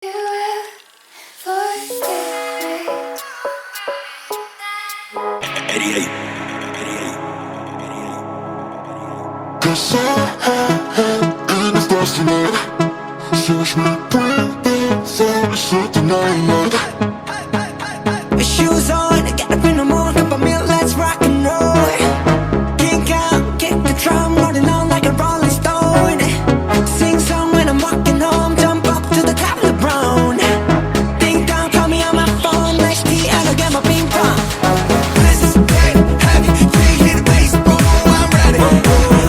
Cause I had in the first tonight. So she bring the phone, so tonight. Shoes on, get up in the morning, cup of milk, let's rock and roll. Kick out, kick the drum, rolling on like a rolling stone. Sing song when I'm walking home, jump up to the top of the brown. Ding dong, call me on my phone, next tea, and I'll get my ping pong. This is dead heavy, you hear the bass, boom, I'm ready.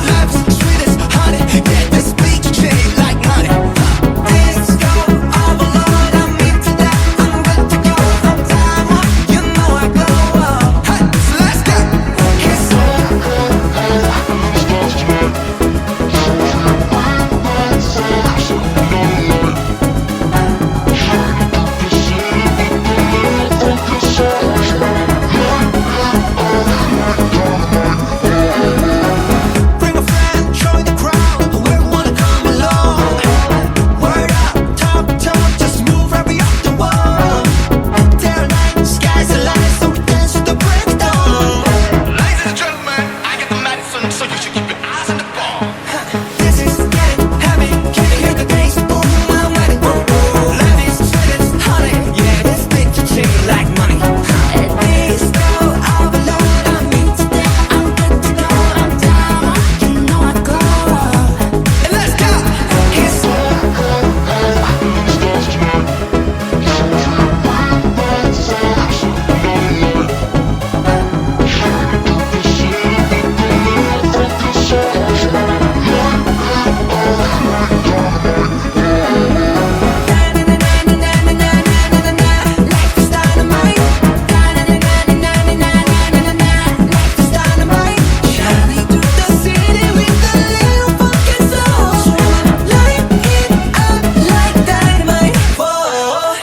Life's sweet as honey, get this beat shade like money. Disco overload, I'm into that, I'm good to go. I'm time up, you know I glow up. Hey, so let's go. Kiss Bring a friend, join the crowd, whoever wanna come along. Word up, top, just move right up the wall. Day or night, sky's the limit, so we dance with the break of dawn. Ladies and gentlemen, I got the medicine, so you should keep your eyes on the ball. This is getting heavy, can you hear the bass? Boom, I'm ready. Life is sweet as honey, yeah, this bitch is shake like money. Disco overload, I'm into that, I'm good to go. I'm down, you know I go. And let's go. Kiss. Life is dynamite. Life is dynamite. Shining through the city with a little fucking soul. Light it up like dynamite. Whoa.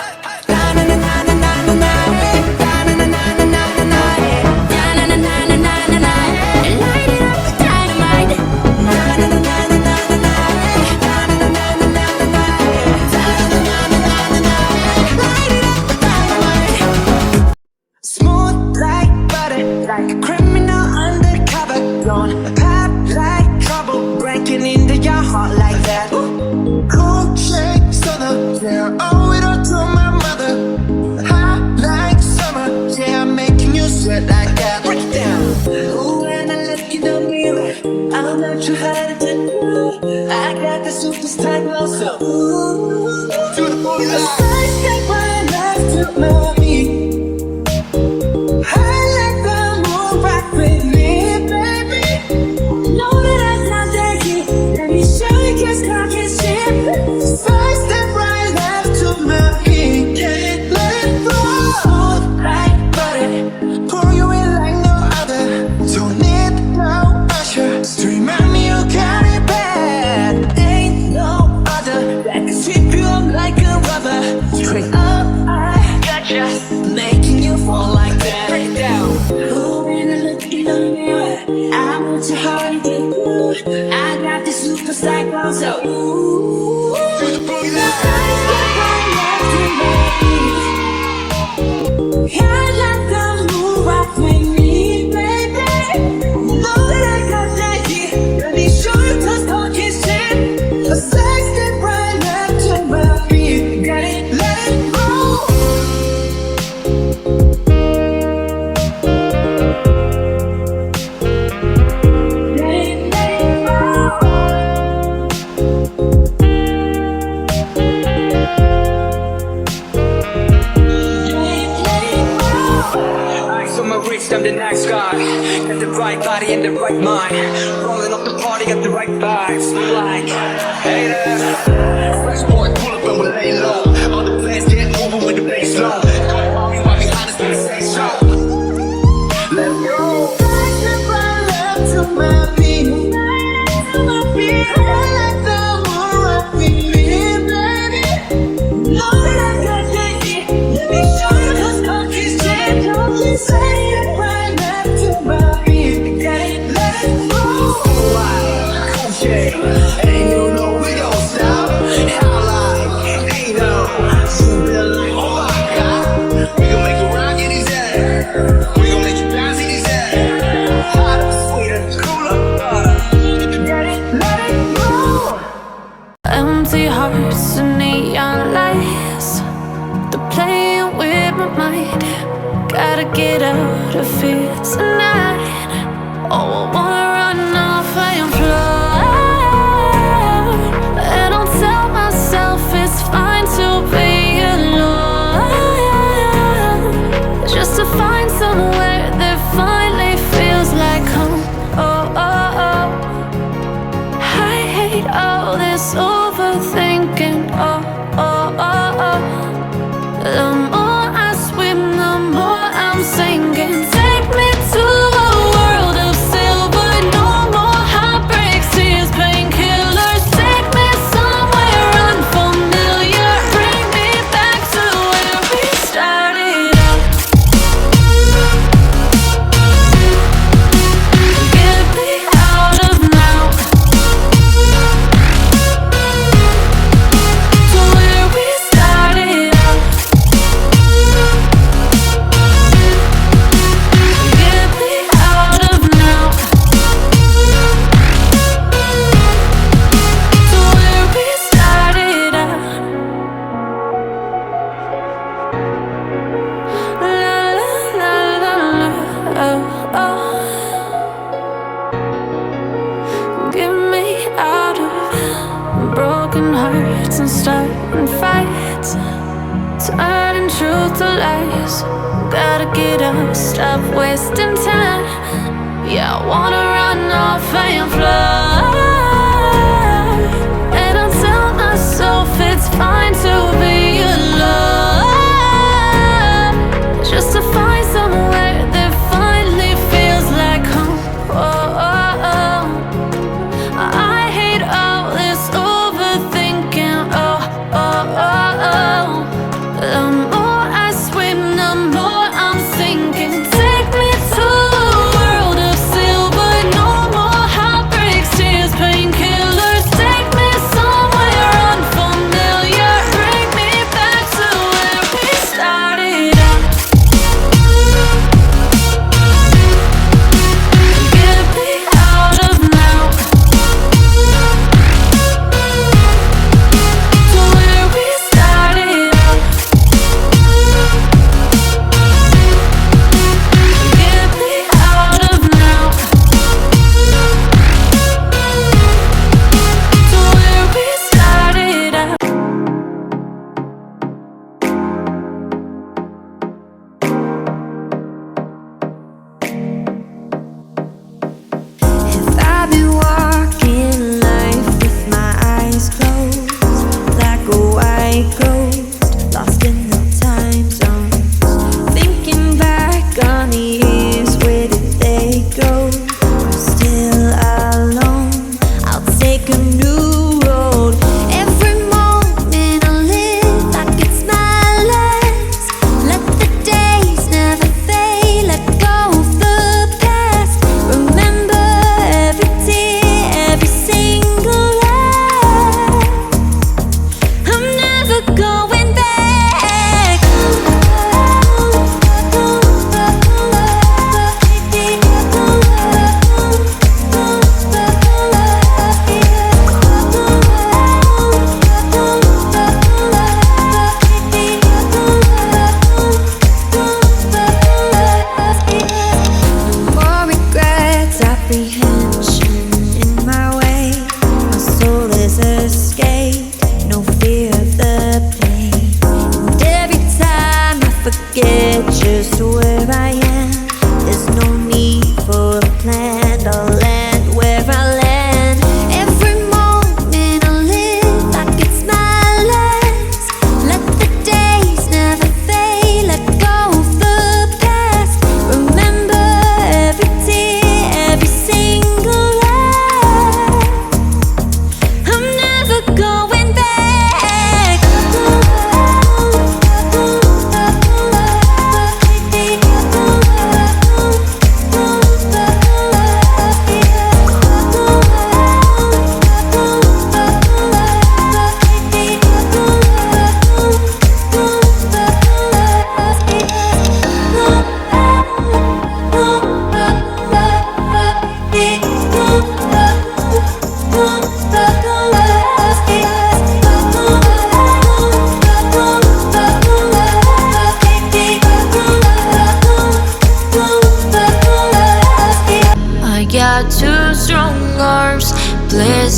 Light it up dynamite. Smooth like butter, like a criminal undercover. Gonna pop like trouble, breaking into your heart like that. Cool shake stunner, yeah, I owe it all to my mother. Hot like summer, yeah, I'm making you sweat like that. Break it down. Ooh, when I look in the mirror, I'm not too hard to do. I got the superstar glow, so ooh, Do the booty the line. side step right left to my feet. I let the moon rock with me, baby. Know that I'm not that heat. Let me show you kiss, cock, kiss, shit. Side step right left to my feet. Can't let it go. Smooth like butter, pour you in like no other. Don't need no usher to remind me you got it bad. Ain't no other that can sweep you up like a rubber. Straight up, I gotcha, making you fall like that. Break it down. Ooh, when I look in the mirror, I want your heart to get good. I got this superstar glow, so ooh, Do the booty the line. side step right left to my feet. I let the moon rock with me, baby. Know that I got that heat. Let me show you cause cock is shit. The side step right left to my feet. Got it, let it go. Eyes on my wrist, I'm the nice guy. Got the right body and the right mind. Rolling up the party, got the right vibes. Like, hey there. Fresh boy, pull up and we lay low. All the plans get over with the bass low. Call me while behind us, we say so. Let's go. Side step right left to my feet. To my feet. I let the moon rock with me, baby. Know that I got that heat. Let me show you cause cock is shit. Don't you say it right left to my feet. Got it, let it go. Cool shade, and you know we don't stop. How like, ain't no to feel tonight. Oh, I wanna run off and fly. And I'll tell myself it's fine to be alone, just to find somewhere that finally feels like home. Oh, oh, oh. I hate all this overthinking. Oh, oh, oh, oh. The more I swim, the more I'm sinking. Take me to a world of silver. No more heartbreaks, tears, painkillers. Take me somewhere unfamiliar. Bring me back to where we started out. Get me out of now, to where we started out. Get me out of now, to where we started out. La la la la la, oh, oh. Get me out of broken hearts and starting fights, turning truth to lies. Gotta get up, stop wasting time. Yeah, I wanna run off and fly. And I'll tell myself it's fine to be alone, just to find somewhere that finally feels like home. Oh, oh, oh. I hate all this overthinking. Oh, oh, oh, oh. The more I swim, the more I'm sinking. Take me to a world of silver. No more heartbreaks, tears, painkillers. Take me somewhere unfamiliar. Bring me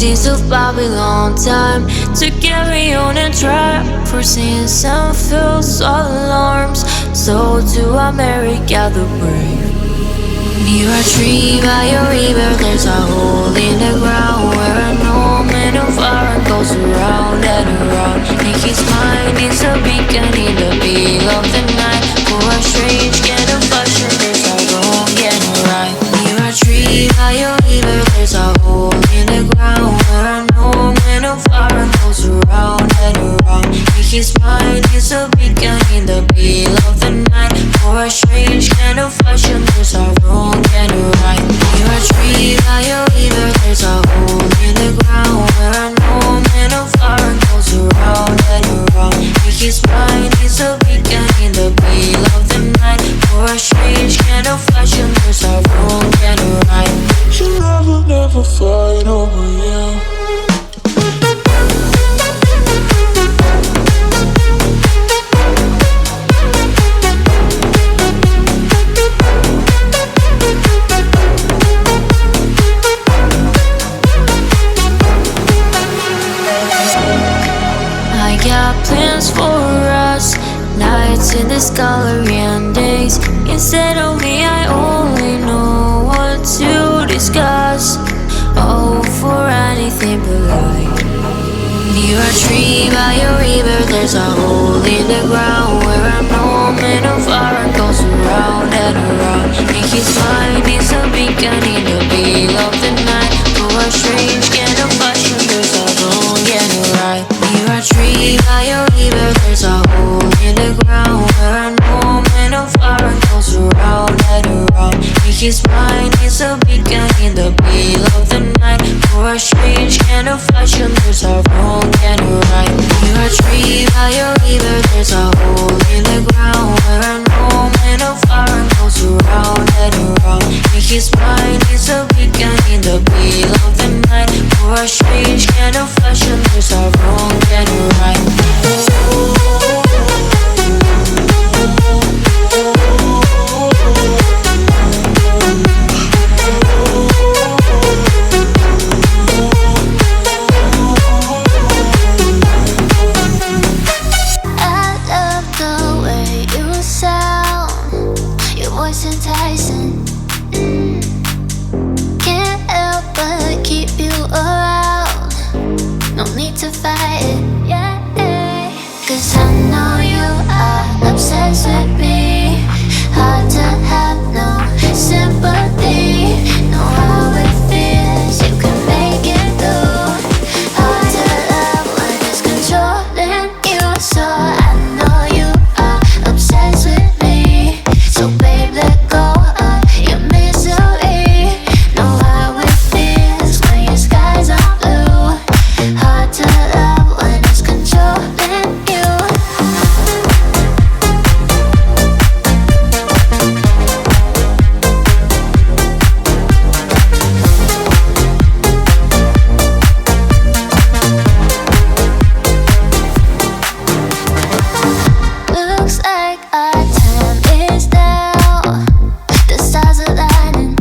seems to buy me long time to carry on and try. Foreseeing some false alarms, so to America the brave. Near a tree by a river, there's a hole in the ground where an old man of iron goes around and around. In his mind is a beacon in the middle of the night. For a strange kind of fashion, there's a wrong and a right. Near a tree by a river, there's a hole in the ground where an old man of iron goes around and around. In his mind is a beacon in the middle of the night. For a strange kind of fashion, there's a wrong and a right. Near a tree by a river, there's a hole in the ground where an old man of iron goes around and around. In his mind is a beacon in the middle of the night. For a strange kind of fashion, there's a wrong and a right. You never fight over you. I got plans for us, nights in this gallery and days. Instead of me, I only know what to discuss. Oh, for anything but light. Near a tree by a river, there's a hole in the ground where an old man of iron goes around and around. In his mind is a beacon in the middle of the night. For a strange kind of fashion, there's a wrong and a right. Near a tree by a river, there's a hole in the ground where an old man of iron goes around and around. In his mind is a beacon in the middle of the night. For a strange kind of fashion, there's a wrong and a right. Near a tree by a river, there's a hole in the ground where an old man of iron goes around and around. In his mind is a beacon in the middle of the night. For a strange kind of fashion, there's a wrong and a right. Enticing. Can't help but keep you around. No need to fight it, yeah. 'Cause I know you are obsessed with me. Hard to have no sympathy. Know how it feels, you can make it through. Hard to love when it's controlling you. So I know you are obsessed with me. So babe, let go of your misery. Know how it feels when your skies are blue. Hard to love when it's controlling you. Looks like our time is now. The stars are lighting.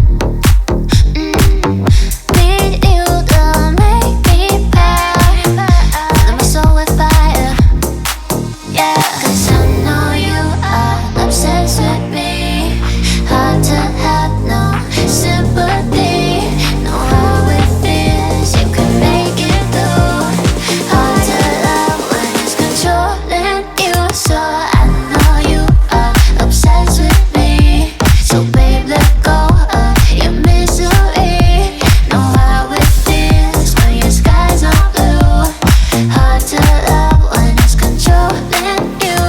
Need you to make me proud. Fill my soul with fire. Yeah, 'cause I know you are obsessed with me. Hard to have no sympathy. Know how it feels, you can make it through. Hard to love when it's controlling you. So I know you are obsessed with me. So babe, let go of your misery. Know how it feels when your skies are blue. Hard to love when it's controlling you.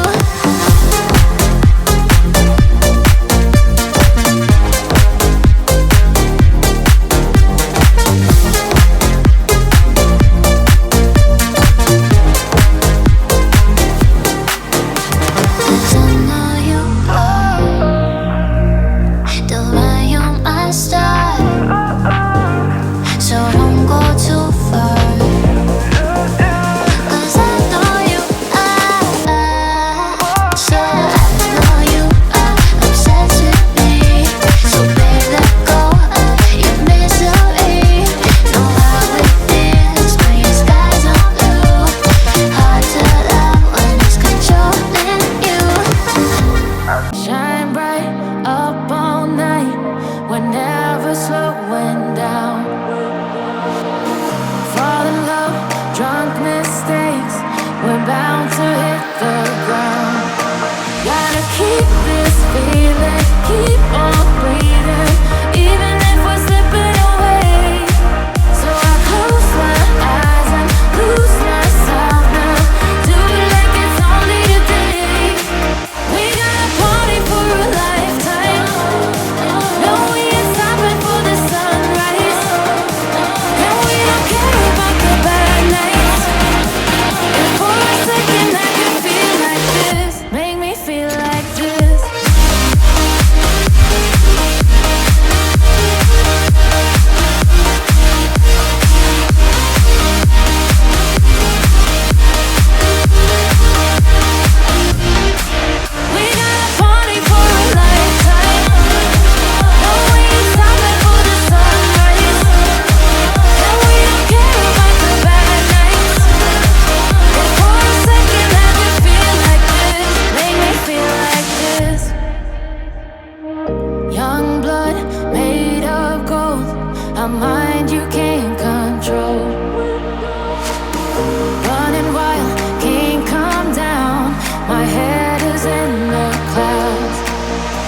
keep on breathing, even if we're slipping away. So I close my eyes and lose myself now. Do it like it's only today. We got a party for a lifetime. No, we ain't stopping for the sunrise. And we don't care about the bad nights. If for a second I can feel like this, make me feel like this. We got a party for a lifetime. No, we ain't stopping for the sunrise. And we don't care about the bad nights. If for a second I can feel like this, make me feel like this. Young blood made of gold, a mind you can't control. Running wild, can't come down. My head is in the clouds.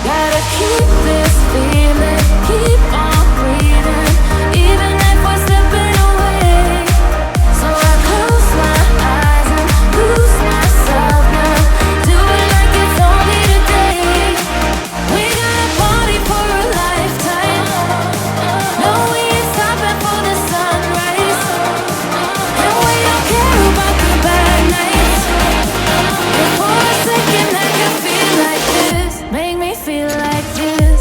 Gotta keep this feeling, keep on breathing, even if we're slipping away. So I close my eyes and lose myself now. Do it like it's only today. We got a party for a lifetime. No, we ain't stopping for the sunrise. And we don't care about the bad nights. If for a second I can feel like this, make me feel like this.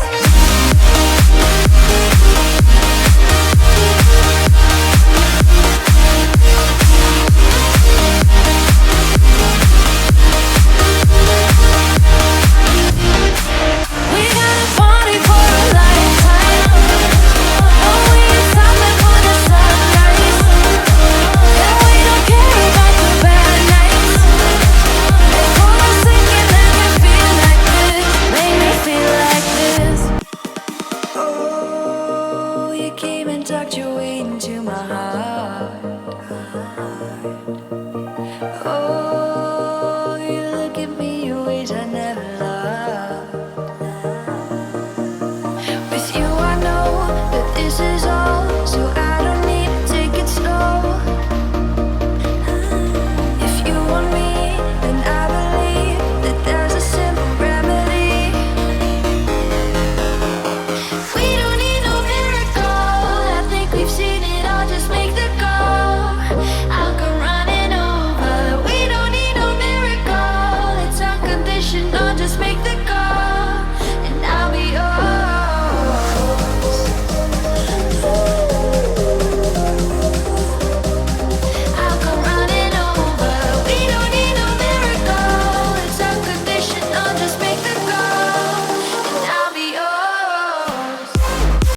We got a party for a lifetime. No, we ain't stopping for the sunrise. And we don't care about the bad nights. If for a second I can feel like this, make me feel like this. Oh, you came and tucked your way into my heart. Oh, you look at me